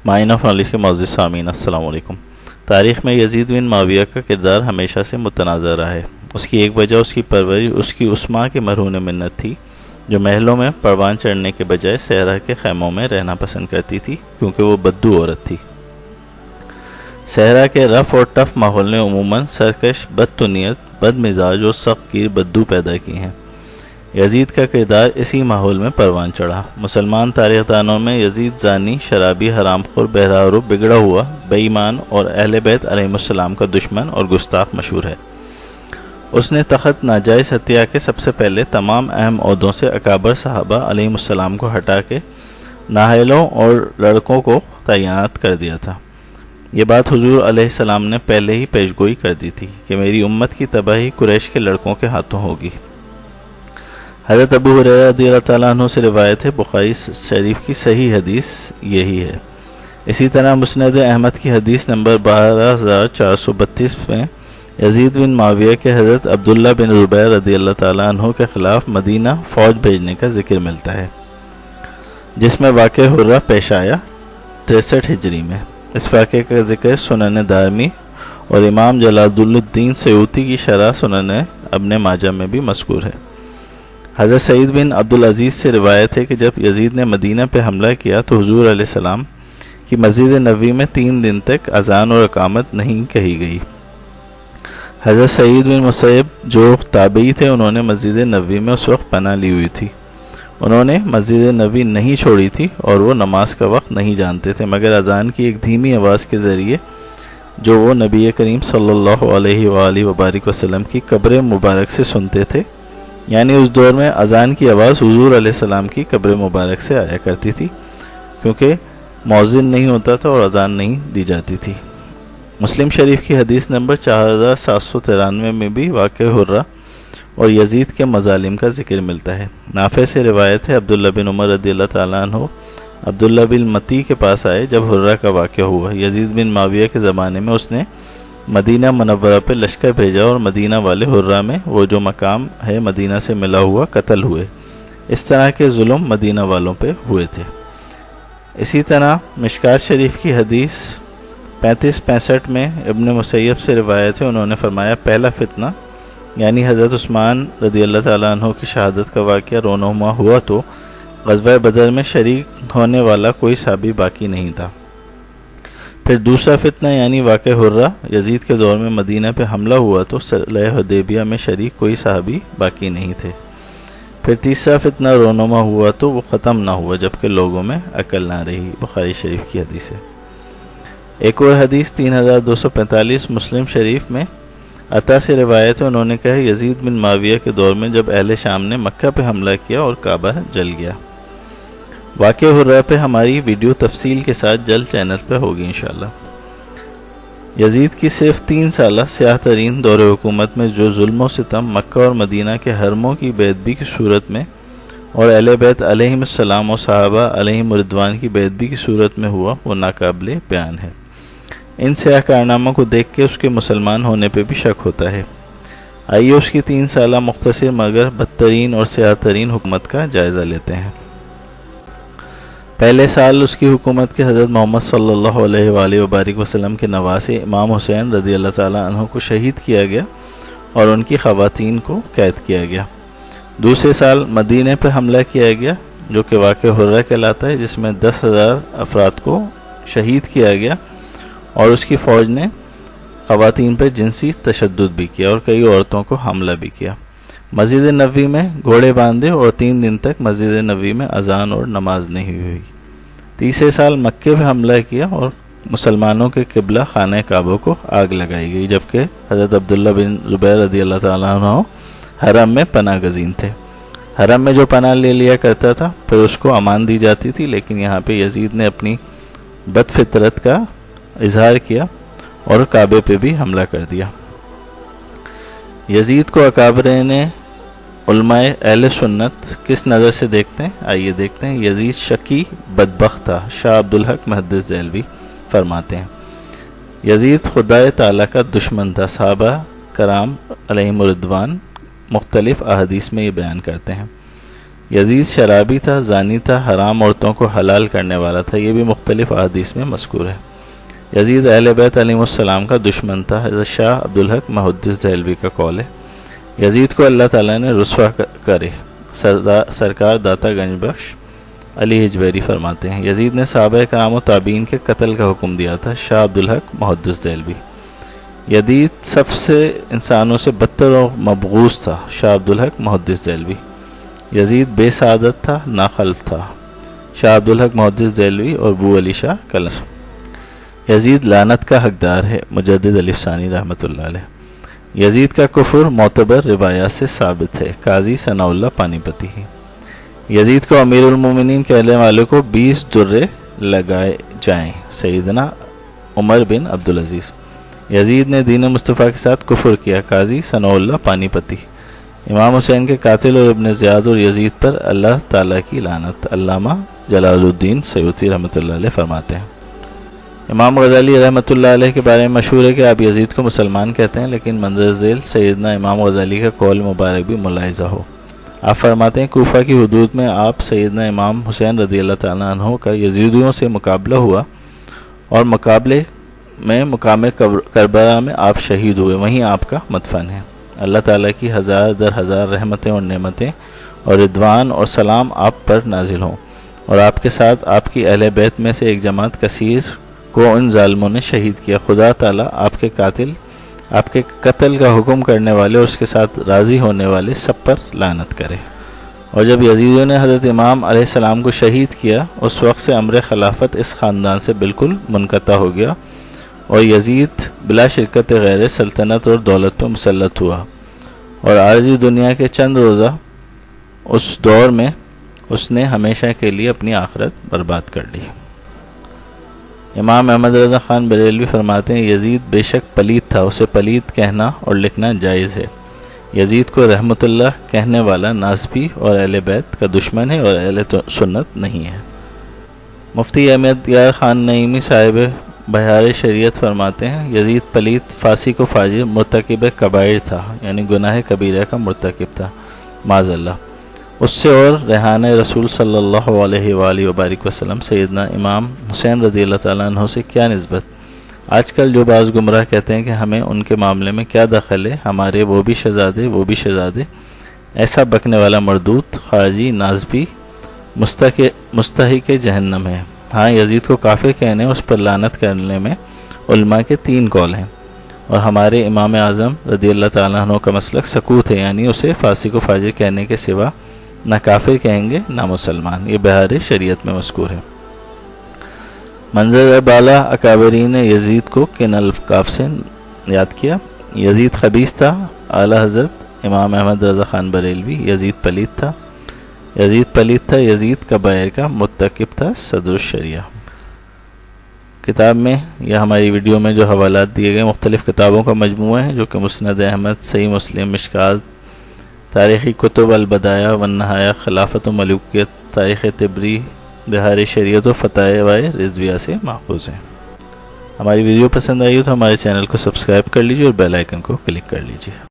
Mine of knowledge کے معزز سامعین السلام علیکم۔ تاریخ میں یزید بن معاویہ کا کردار ہمیشہ سے متنازع رہا ہے۔ اس کی ایک وجہ اس کی پرورش اس کی اس ماں کی مرہون منت تھی جو محلوں میں پروان چڑھنے کے بجائے صحرا کے خیموں میں رہنا پسند کرتی تھی، کیونکہ وہ بدو عورت تھی۔ صحرا کے رف اور ٹف ماحول نے عموماً سرکش، بدتنیت، بد مزاج اور سخت گیر بدو پیدا کی ہیں۔ یزید کا کردار اسی ماحول میں پروان چڑھا۔ مسلمان تاریخ دانوں میں یزید زانی، شرابی، حرام خور، بہرارو، بگڑا ہوا، بے ایمان اور اہل بیت علیہ السلام کا دشمن اور گستاخ مشہور ہے۔ اس نے تخت ناجائز ہتیا کے سب سے پہلے تمام اہم عہدوں سے اکابر صحابہ علیہ السلام کو ہٹا کے نااہلوں اور لڑکوں کو تعینات کر دیا تھا۔ یہ بات حضور علیہ السلام نے پہلے ہی پیشگوئی کر دی تھی کہ میری امت کی تباہی قریش کے لڑکوں کے ہاتھوں ہوگی۔ حضرت ابو ہریرہ رضی اللہ تعالیٰ عنہ سے روایت ہے، بخاری شریف کی صحیح حدیث یہی ہے۔ اسی طرح مسند احمد کی حدیث نمبر 12432 میں یزید بن معاویہ کے حضرت عبداللہ بن زبیر رضی اللہ تعالیٰ عنہ کے خلاف مدینہ فوج بھیجنے کا ذکر ملتا ہے، جس میں واقعہ حرہ پیش آیا 63 ہجری میں۔ اس واقعے کا ذکر سنن دارمی اور امام جلال الدین سیوطی کی شرح سنن ابن ماجہ میں بھی مذکور ہے۔ حضرت سعید بن عبدالعزیز سے روایت ہے کہ جب یزید نے مدینہ پہ حملہ کیا تو حضور علیہ السلام کی مسجد نبوی میں 3 دن تک اذان اور اقامت نہیں کہی گئی۔ حضرت سعید بن مسیب جو تابعی تھے، انہوں نے مسجد نبوی میں اس وقت پناہ لی ہوئی تھی۔ انہوں نے مسجد نبوی نہیں چھوڑی تھی اور وہ نماز کا وقت نہیں جانتے تھے مگر اذان کی ایک دھیمی آواز کے ذریعے جو وہ نبی کریم صلی اللہ علیہ وآلہ وبارک وسلم کی قبر مبارک سے سنتے تھے، یعنی اس دور میں اذان کی آواز حضور علیہ السلام کی قبر مبارک سے آیا کرتی تھی، کیونکہ مؤذن نہیں ہوتا تھا اور اذان نہیں دی جاتی تھی۔ مسلم شریف کی حدیث نمبر 4793 میں بھی واقع حرہ اور یزید کے مظالم کا ذکر ملتا ہے۔ نافع سے روایت ہے، عبداللہ بن عمر رضی اللہ تعالیٰ عنہ عبداللہ بن متی کے پاس آئے جب حرہ کا واقعہ ہوا۔ یزید بن معاویہ کے زمانے میں اس نے مدینہ منورہ پہ لشکر بھیجا اور مدینہ والے حرہ میں وہ جو مقام ہے مدینہ سے ملا ہوا قتل ہوئے۔ اس طرح کے ظلم مدینہ والوں پہ ہوئے تھے۔ اسی طرح مشکات شریف کی حدیث 3565 میں ابن مسیب سے روایت ہے، انہوں نے فرمایا پہلا فتنہ یعنی حضرت عثمان رضی اللہ تعالیٰ عنہ کی شہادت کا واقعہ رونما ہوا تو غزوہ بدر میں شریک ہونے والا کوئی صحابی باقی نہیں تھا۔ پھر دوسرا فتنہ یعنی واقع حرہ یزید کے دور میں مدینہ پہ حملہ ہوا تو صلح حدیبیہ میں شریک کوئی صحابی باقی نہیں تھے۔ پھر تیسرا فتنہ رونما ہوا تو وہ ختم نہ ہوا جبکہ لوگوں میں عقل نہ رہی، بخاری شریف کی حدیث ہے۔ ایک اور حدیث 3245 مسلم شریف میں عطا سے روایت ہے، انہوں نے کہا یزید بن معاویہ کے دور میں جب اہل شام نے مکہ پہ حملہ کیا اور کعبہ جل گیا۔ واقع حرہ پہ ہماری ویڈیو تفصیل کے ساتھ جلد چینل پہ ہوگی انشاءاللہ۔ یزید کی صرف 3 سالہ سیاہ ترین دور حکومت میں جو ظلم و ستم مکہ اور مدینہ کے حرموں کی بے ادبی کی صورت میں اور اہل بیت علیہ السلام و صحابہ علیہم رضوان کی بے ادبی کی صورت میں ہوا، وہ ناقابل بیان ہے۔ ان سیاہ کارناموں کو دیکھ کے اس کے مسلمان ہونے پہ بھی شک ہوتا ہے۔ آئیے اس کی 3 سالہ مختصر مگر بدترین اور سیاہ ترین حکومت کا جائزہ لیتے ہیں۔ پہلے سال اس کی حکومت کے حضرت محمد صلی اللہ علیہ وآلہ وبارک وسلم کے نواسے امام حسین رضی اللہ تعالیٰ عنہ کو شہید کیا گیا اور ان کی خواتین کو قید کیا گیا۔ دوسرے سال مدینہ پہ حملہ کیا گیا جو کہ واقع حرہ کہلاتا ہے، جس میں 10,000 افراد کو شہید کیا گیا اور اس کی فوج نے خواتین پہ جنسی تشدد بھی کیا اور کئی عورتوں کو حملہ بھی کیا۔ مسجد نبوی میں گھوڑے باندھے اور 3 دن تک مسجد نبوی میں اذان اور نماز نہیں ہوئی۔ تیسرے سال مکے پہ حملہ کیا اور مسلمانوں کے قبلہ خانہ کعبہ کو آگ لگائی گئی، جبکہ حضرت عبداللہ بن زبیر رضی اللہ تعالیٰ عنہ حرم میں پناہ گزین تھے۔ حرم میں جو پناہ لے لیا کرتا تھا پھر اس کو امان دی جاتی تھی، لیکن یہاں پہ یزید نے اپنی بد فطرت کا اظہار کیا اور کعبے پہ بھی حملہ کر دیا۔ یزید کو اکابرین علماء اہل سنت کس نظر سے دیکھتے ہیں؟ آئیے دیکھتے ہیں۔ یزید شقی بدبخت تھا، شاہ عبدالحق محدث دہلوی فرماتے ہیں۔ یزید خدا تعالیٰ کا دشمن تھا، صحابہ کرام علیہم رضوان مختلف احادیث میں یہ بیان کرتے ہیں۔ یزید شرابی تھا، زانی تھا، حرام عورتوں کو حلال کرنے والا تھا، یہ بھی مختلف احادیث میں مذکور ہے۔ یزید اہل بیت علیہ السلام کا دشمن تھا، حضرت شاہ عبدالحق محدث دہلوی کا قول ہے۔ یزید کو اللہ تعالیٰ نے رسوا کرے، سرکار داتا گنج بخش علی حجویری فرماتے ہیں۔ یزید نے صحابہ کرام و تابعین کے قتل کا حکم دیا تھا، شاہ عبدالحق محدث دہلوی۔ یزید سب سے انسانوں سے بدتر و مبغوض تھا، شاہ عبدالحق محدث دہلوی۔ یزید بے سعادت تھا، ناخلف تھا، شاہ عبدالحق محدث دہلوی اور ابو علی شاہ کلر۔ یزید لعنت کا حقدار ہے، مجدد علی ثانی رحمۃ اللہ علیہ۔ یزید کا کفر معتبر روایات سے ثابت ہے، قاضی ثناء اللہ پانی پتی۔ یزید کو امیر المومنین کہنے والوں کو 20 درے لگائے جائیں، سیدنا عمر بن عبدالعزیز۔ یزید نے دین مصطفیٰ کے ساتھ کفر کیا، قاضی ثناء اللہ پانی پتی۔ امام حسین کے قاتل اور ابن زیاد اور یزید پر اللہ تعالیٰ کی لعنت، علامہ جلال الدین سیوطی رحمۃ اللہ علیہ فرماتے ہیں۔ امام غزالی رحمۃ اللہ علیہ کے بارے میں مشہور ہے کہ آپ یزید کو مسلمان کہتے ہیں، لیکن مندرجہ ذیل سیدنا امام غزالی کا قول مبارک بھی ملاحظہ ہو۔ آپ فرماتے ہیں کوفہ کی حدود میں آپ سیدنا امام حسین رضی اللہ تعالیٰ عنہ کا یزیدیوں سے مقابلہ ہوا اور مقابلے میں مقام کربلا میں آپ شہید ہوئے، وہیں آپ کا مدفن ہے۔ اللہ تعالیٰ کی ہزار در ہزار رحمتیں اور نعمتیں اور رضوان اور سلام آپ پر نازل ہوں، اور آپ کے ساتھ آپ کی اہل بیت میں سے ایک جماعت کثیر کو ان ظالموں نے شہید کیا۔ خدا تعالیٰ آپ کے قتل کا حکم کرنے والے اور اس کے ساتھ راضی ہونے والے سب پر لعنت کرے۔ اور جب یزیدیوں نے حضرت امام علیہ السلام کو شہید کیا، اس وقت سے امر خلافت اس خاندان سے بالکل منقطع ہو گیا، اور یزید بلا شرکت غیر سلطنت اور دولت پہ مسلط ہوا، اور عارضی دنیا کے چند روزہ اس دور میں اس نے ہمیشہ کے لیے اپنی آخرت برباد کر لی۔ امام احمد رضا خان بریلوی فرماتے ہیں یزید بے شک پلید تھا، اسے پلید کہنا اور لکھنا جائز ہے۔ یزید کو رحمت اللہ کہنے والا ناسبی اور اہل بیت کا دشمن ہے اور اہل سنت نہیں ہے۔ مفتی احمد یار خان نعیمی صاحب بہار شریعت فرماتے ہیں یزید پلید، فاسق و فاجر، مرتکب کبائر تھا، یعنی گناہ کبیرہ کا مرتکب تھا، معاذ اللہ۔ اس سے اور ریحان رسول صلی اللہ علیہ وآلہ وبارک وسلم سیدنا امام حسین رضی اللہ تعالیٰ عنہ سے کیا نسبت؟ آج کل جو بعض گمراہ کہتے ہیں کہ ہمیں ان کے معاملے میں کیا دخل ہے، ہمارے وہ بھی شہزادے، ایسا بکنے والا مردود، خارجی، نازبی، مستحق جہنم ہے۔ ہاں، یزید کو کافر کہنے، اس پر لعنت کرنے میں علماء کے 3 قول ہیں، اور ہمارے امام اعظم رضی اللہ تعالیٰ عنہ کا مسلک سکوت ہے، یعنی اسے فاسق و فاجر کہنے کے سوا نہ کافر کہیں گے نہ مسلمان۔ یہ بہار شریعت میں مذکور ہے۔ منظر بالا اکابرین نے یزید کو کن القاب سے یاد کیا؟ یزید خبیث تھا، اعلیٰ حضرت امام احمد رضا خان بریلوی۔ یزید پلید تھا، یزید کبائر کا مرتکب تھا، صدر الشریعہ۔ کتاب میں یا ہماری ویڈیو میں جو حوالات دیے گئے مختلف کتابوں کا مجموعہ ہے، جو کہ مسند احمد، صحیح مسلم، مشکات، تاریخی کتب، البدایہ والنہایہ، خلافت و ملوکیت، تاریخ طبری، بہار شریعت و فتاوی رضویہ سے ماخوذ ہیں۔ ہماری ویڈیو پسند آئی ہو تو ہمارے چینل کو سبسکرائب کر لیجیے اور بیل آئیکن کو کلک کر لیجیے۔